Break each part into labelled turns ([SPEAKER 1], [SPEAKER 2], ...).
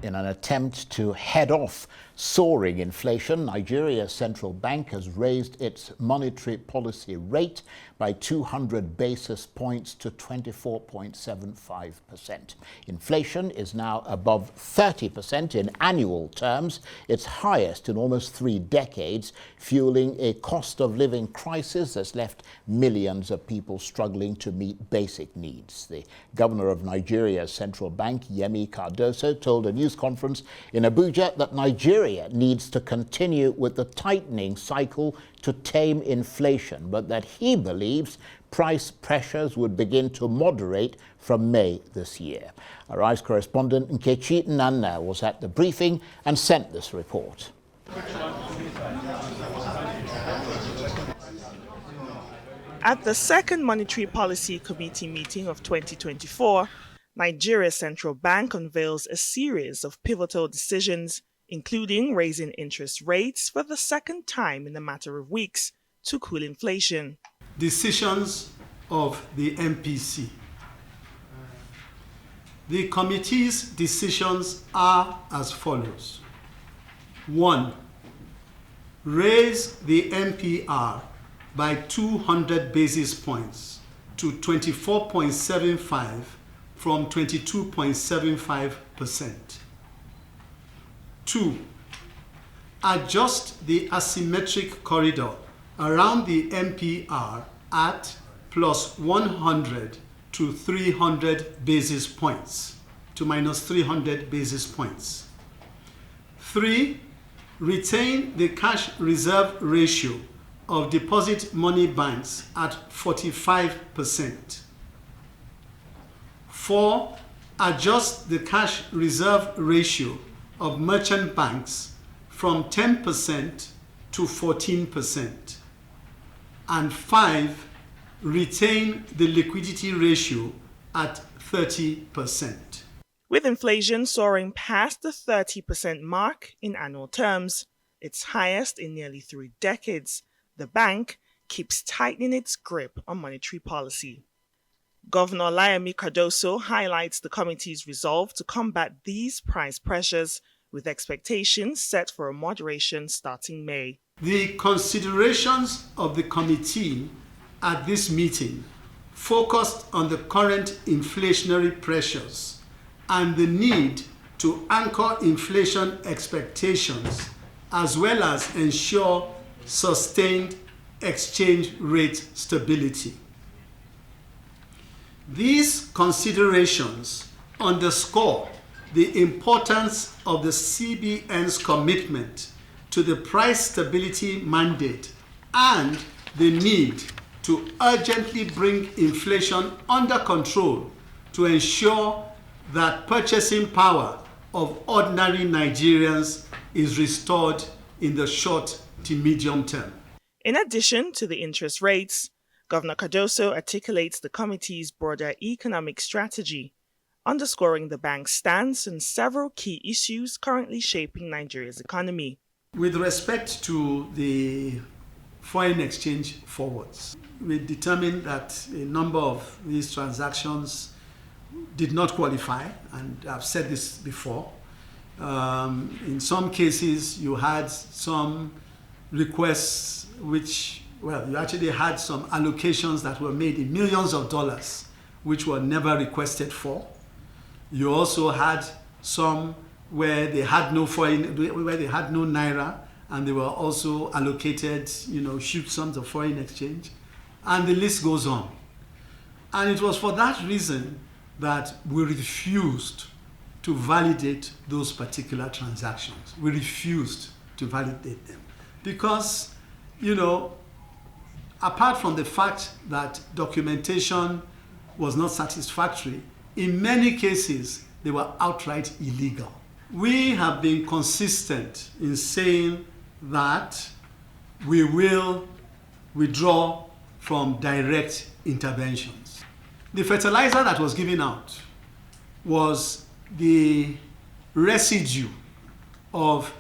[SPEAKER 1] In an attempt to head off soaring inflation, Nigeria's central bank has raised its monetary policy rate by 200 basis points to 24.75%. Inflation is now above 30% in annual terms, its highest in almost 3 decades, fueling a cost of living crisis that's left millions of people struggling to meet basic needs. The governor of Nigeria's central bank, Yemi Cardoso, told a news conference in Abuja that Nigeria needs to continue with the tightening cycle to tame inflation, but that he believes price pressures would begin to moderate from May this year. Our Rise correspondent Nkechi Nnanna was at the briefing and sent this report.
[SPEAKER 2] At the second Monetary Policy Committee meeting of 2024, Nigeria's central bank unveils a series of pivotal decisions, including raising interest rates for the second time in a matter of weeks to cool inflation.
[SPEAKER 3] Decisions of the MPC. The committee's decisions are as follows. 1. Raise the MPR by 200 basis points to 24.75 from 22.75%. 2. Adjust the asymmetric corridor around the MPR at plus 100 to 300 basis points to minus 300 basis points. 3. Retain the cash reserve ratio of deposit money banks at 45%. 4. Adjust the cash reserve ratio of merchant banks from 10% to 14%. And 5. Retain the liquidity ratio at 30%.
[SPEAKER 2] With inflation soaring past the 30% mark in annual terms, its highest in nearly 3 decades, the bank keeps tightening its grip on monetary policy. Governor Alaje Cardoso highlights the committee's resolve to combat these price pressures, with expectations set for a moderation starting May.
[SPEAKER 3] The considerations of the committee at this meeting focused on the current inflationary pressures and the need to anchor inflation expectations as well as ensure sustained exchange rate stability. These considerations underscore the importance of the CBN's commitment to the price stability mandate and the need to urgently bring inflation under control to ensure that purchasing power of ordinary Nigerians is restored in the short to medium term.
[SPEAKER 2] In addition to the interest rates, Governor Cardoso articulates the committee's broader economic strategy, underscoring the bank's stance on several key issues currently shaping Nigeria's economy.
[SPEAKER 3] With respect to the foreign exchange forwards, we determined that a number of these transactions did not qualify, and I've said this before. In some cases, you had some requests which, well, you actually had some allocations that were made in millions of dollars, which were never requested for. You also had some where they had no naira, and they were also allocated, huge sums of foreign exchange, and the list goes on. And it was for that reason that we refused to validate those particular transactions. We refused to validate them because, apart from the fact that documentation was not satisfactory, in many cases, they were outright illegal. We have been consistent in saying that we will withdraw from direct interventions. The fertilizer that was given out was the residue of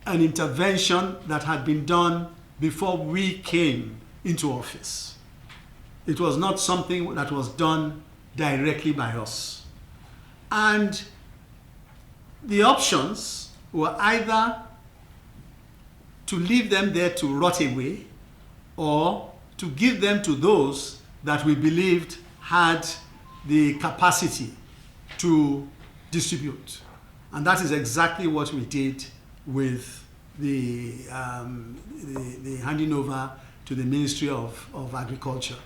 [SPEAKER 3] an intervention that had been done before we came into office. It was not something that was done directly by us. And the options were either to leave them there to rot away or to give them to those that we believed had the capacity to distribute. And that is exactly what we did with the handing over to the Ministry of Agriculture.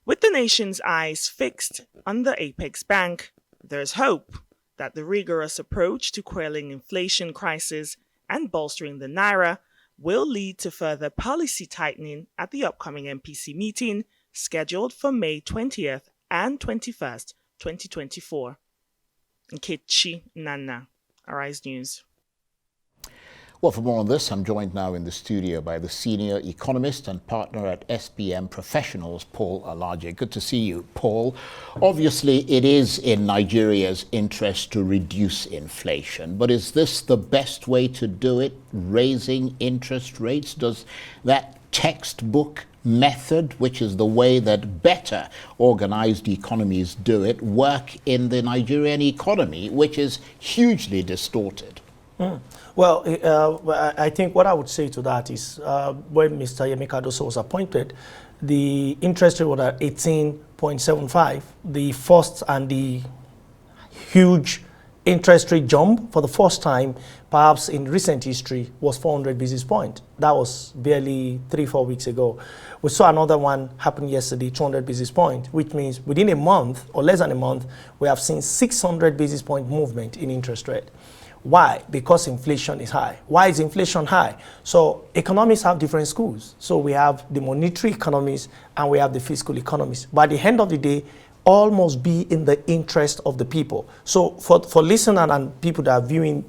[SPEAKER 2] With the nation's eyes fixed on the Apex Bank, there's hope that the rigorous approach to quelling inflation crisis and bolstering the naira will lead to further policy tightening at the upcoming MPC meeting scheduled for May 20th and 21st, 2024. Nkechi Nana, Arise News.
[SPEAKER 1] Well, for more on this, I'm joined now in the studio by the senior economist and partner at SBM Professionals, Paul Alaje. Good to see you, Paul. Obviously, it is in Nigeria's interest to reduce inflation, but is this the best way to do it, raising interest rates? Does that textbook method, which is the way that better organized economies do it, work in the Nigerian economy, which is hugely distorted?
[SPEAKER 4] Well, I think what I would say to that is when Mr. Yemi Cardoso was appointed, the interest rate was at 18.75. The first and the huge interest rate jump for the first time, perhaps in recent history, was 400 basis points. That was barely 3-4 weeks ago. We saw another one happen yesterday, 200 basis points, which means within a month or less than a month, we have seen 600 basis point movement in interest rate. Why? Because inflation is high. Why is inflation high? So economists have different schools. So we have the monetary economists and we have the fiscal economists. But at the end of the day, all must be in the interest of the people. So for listeners and people that are viewing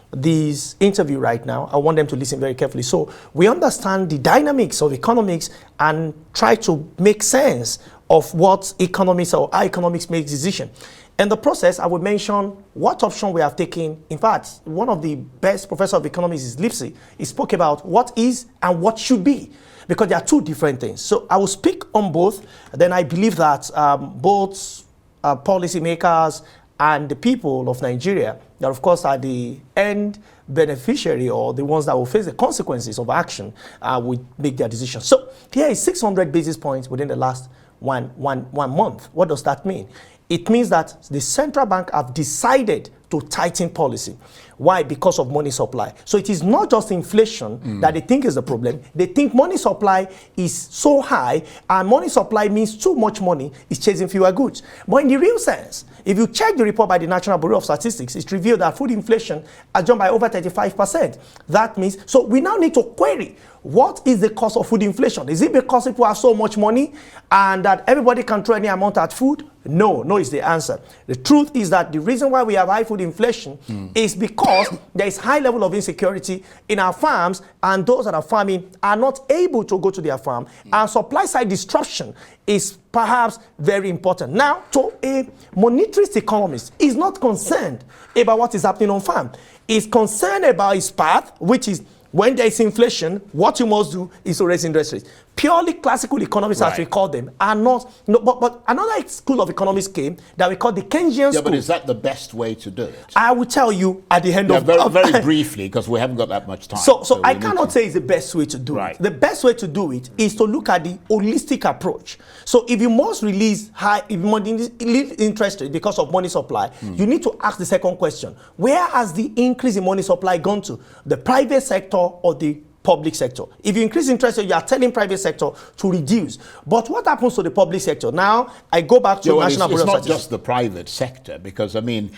[SPEAKER 4] this interview right now, I want them to listen very carefully. So we understand the dynamics of economics and try to make sense of what economists or how economics makes decisions. In the process, I would mention what option we have taken. In fact, one of the best professors of economics is Lipsy. He spoke about what is and what should be, because there are two different things. So I will speak on both. Then I believe that both policymakers and the people of Nigeria, that of course are the end beneficiary or the ones that will face the consequences of action, will make their decisions. So here is 600 basis points within the last one month. What does that mean? It means that the central bank have decided to tighten policy. Why? Because of money supply. So it is not just inflation that they think is the problem. They think money supply is so high, and money supply means too much money is chasing fewer goods. But in the real sense, if you check the report by the National Bureau of Statistics, it's revealed that food inflation has jumped by over 35%. That means, so we now need to query, what is the cause of food inflation? Is it because people have so much money and that everybody can throw any amount at food? No is the answer. The truth is that the reason why we have high food inflation is because there is high level of insecurity in our farms, and those that are farming are not able to go to their farm, and supply side disruption is perhaps very important. Now, to a monetarist economist, is not concerned about what is happening on farm. Is concerned about his path, which is when there is inflation, what you must do is to raise interest rates. Purely classical economists, as we call them, are not. No, but another school of economics came that we call the Keynesian school.
[SPEAKER 1] But is that the best way to do it?
[SPEAKER 4] I will tell you at the end of
[SPEAKER 1] very briefly, because we haven't got that much time.
[SPEAKER 4] So I cannot say it's the best way to do it. The best way to do it is to look at the holistic approach. So if you must release high interest rate because of money supply, you need to ask the second question: where has the increase in money supply gone to? The private sector or the public sector? If you increase interest rate, you are telling private sector to reduce. But what happens to the public sector? Now, I go back to National Bureau of Statistics.
[SPEAKER 1] It's not just the private sector, because, I mean,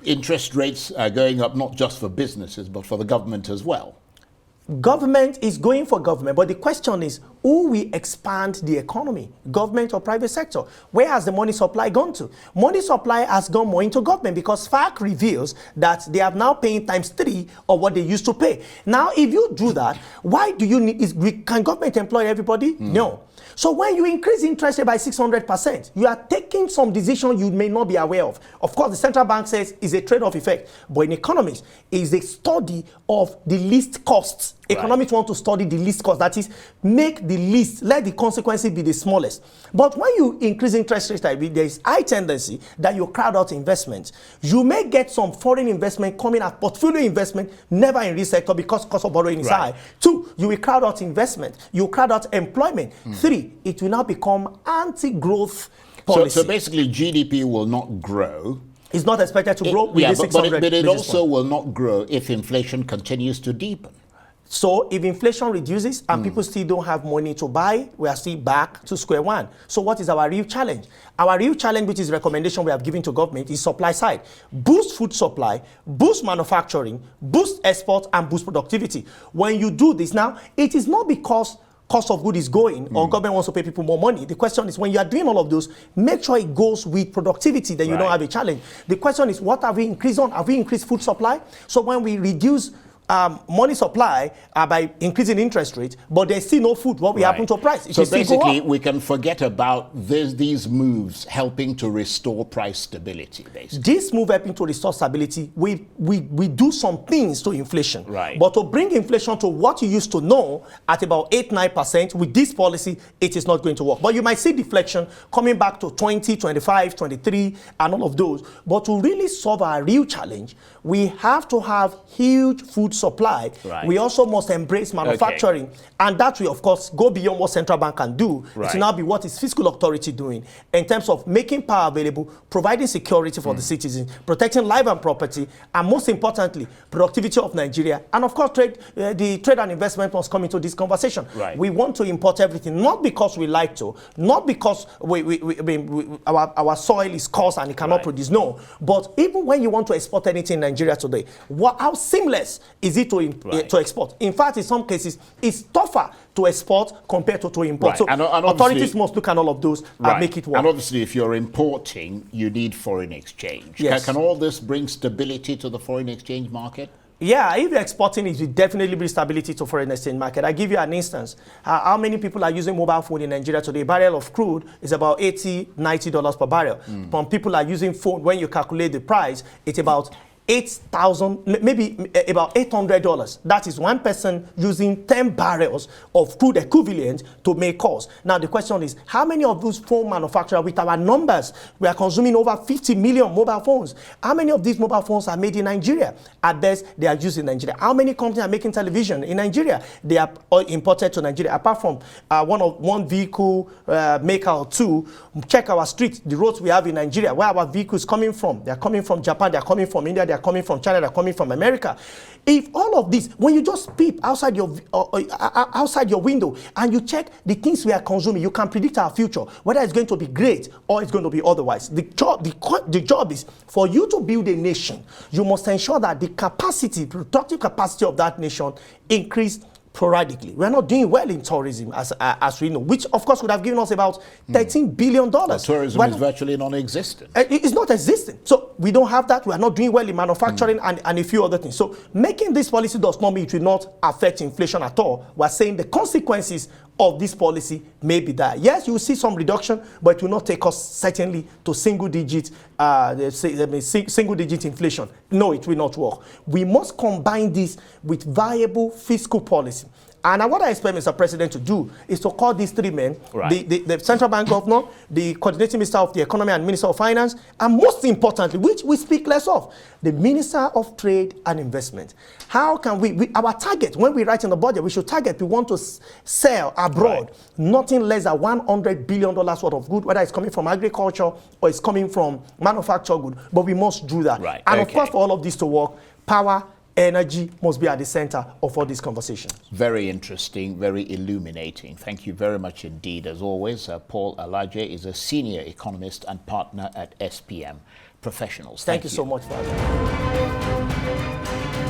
[SPEAKER 1] interest rates are going up not just for businesses, but for the government as well.
[SPEAKER 4] Government is going for government, but the question is, who will expand the economy, government or private sector? Where has the money supply gone to? Money supply has gone more into government, because FAC reveals that they are now paying ×3 of what they used to pay. Now, if you do that, why do you need, can government employ everybody? No. So when you increase interest rate by 600%, you are taking some decision you may not be aware of. Of course, the central bank says it's a trade-off effect, but in economics, it's a study of the least costs. Economics want to study the least cost, that is, make the the least, let the consequences be the smallest. But when you increase interest rates, there is high tendency that you crowd out investment. You may get some foreign investment coming at portfolio investment, never in this sector because cost of borrowing is high. 2, you will crowd out investment. You crowd out employment. 3, it will now become anti-growth policy.
[SPEAKER 1] So basically GDP will not grow.
[SPEAKER 4] It's not expected to grow with the 600
[SPEAKER 1] but it also
[SPEAKER 4] points.
[SPEAKER 1] will not grow if inflation continues to deepen.
[SPEAKER 4] So if inflation reduces and people still don't have money to buy, we are still back to square one. So what is our real challenge? Our real challenge, which is recommendation we have given to government, is supply side. Boost food supply, boost manufacturing, boost export, and boost productivity. When you do this now, it is not because cost of good is going or government wants to pay people more money. The question is, when you are doing all of those, make sure it goes with productivity, then you don't have a challenge. The question is, what have we increased on? Have we increased food supply? So when we reduce money supply by increasing interest rates, but there's still no food, what will happen to price?
[SPEAKER 1] So basically, we can forget about these moves helping to restore price stability, basically.
[SPEAKER 4] This move helping to restore stability, we do some things to inflation.
[SPEAKER 1] Right.
[SPEAKER 4] But to bring inflation to what you used to know at about 8-9%, with this policy, it is not going to work. But you might see deflection coming back to 20, 25, 23, and all of those. But to really solve our real challenge, we have to have huge food supply.
[SPEAKER 1] Right.
[SPEAKER 4] We also must embrace manufacturing. And that will, of course, go beyond what central bank can do. It will now be what is fiscal authority doing in terms of making power available, providing security for the citizens, protecting life and property, and most importantly, productivity of Nigeria. And of course, the trade and investment must come into this conversation.
[SPEAKER 1] Right.
[SPEAKER 4] We want to import everything, not because we like to, not because our soil is coarse and it cannot produce, no. But even when you want to export anything in Nigeria today, how seamless is it to export? In fact, in some cases, it's tougher to export compared to import.
[SPEAKER 1] Right.
[SPEAKER 4] So
[SPEAKER 1] and
[SPEAKER 4] authorities must look at all of those and make it work.
[SPEAKER 1] And obviously, if you're importing, you need foreign exchange.
[SPEAKER 4] Yes.
[SPEAKER 1] Can all this bring stability to the foreign exchange market?
[SPEAKER 4] Yeah, if you're exporting, it will definitely bring stability to foreign exchange market. I give you an instance. How many people are using mobile phone in Nigeria today? A barrel of crude is about $80, $90 per barrel. Some people are using phone. When you calculate the price, it's about 8,000, maybe about $800. That is one person using 10 barrels of crude equivalent to make calls. Now the question is, how many of those phone manufacturers, with our numbers, we are consuming over 50 million mobile phones. How many of these mobile phones are made in Nigeria? At best, they are used in Nigeria. How many companies are making television in Nigeria? They are all imported to Nigeria. Apart from one vehicle maker or two, check our streets, the roads we have in Nigeria, where our vehicles coming from. They are coming from Japan, they are coming from India, they are coming from China, they're coming from America. If all of this, when you just peep outside your window and you check the things we are consuming, you can predict our future, whether it's going to be great or it's going to be otherwise. The job is for you to build a nation. You must ensure that the capacity, productive capacity of that nation increase sporadically. We are not doing well in tourism, as we know, which of course would have given us about $13 billion.
[SPEAKER 1] Tourism is virtually non-existent.
[SPEAKER 4] It's not existing. So we don't have that. We are not doing well in manufacturing and a few other things. So making this policy does not mean it will not affect inflation at all. We're saying the consequences of this policy may be that. Yes, you will see some reduction, but it will not take us certainly to single-digit inflation. No, it will not work. We must combine this with viable fiscal policy. And what I expect Mr. President to do is to call these three men, the central bank governor, the coordinating minister of the economy and minister of finance, and most importantly, which we speak less of, the minister of trade and investment. How can our target, when we write in the budget, we should target, we want to sell abroad nothing less than $100 billion worth of good, whether it's coming from agriculture or it's coming from manufactured good, but we must do that. And of course, for all of this to work, power, energy must be at the center of all these conversations.
[SPEAKER 1] Very interesting, very illuminating. Thank you very much indeed. As always, Paul Alaje is a senior economist and partner at SPM Professionals.
[SPEAKER 4] Thank you so much for having me.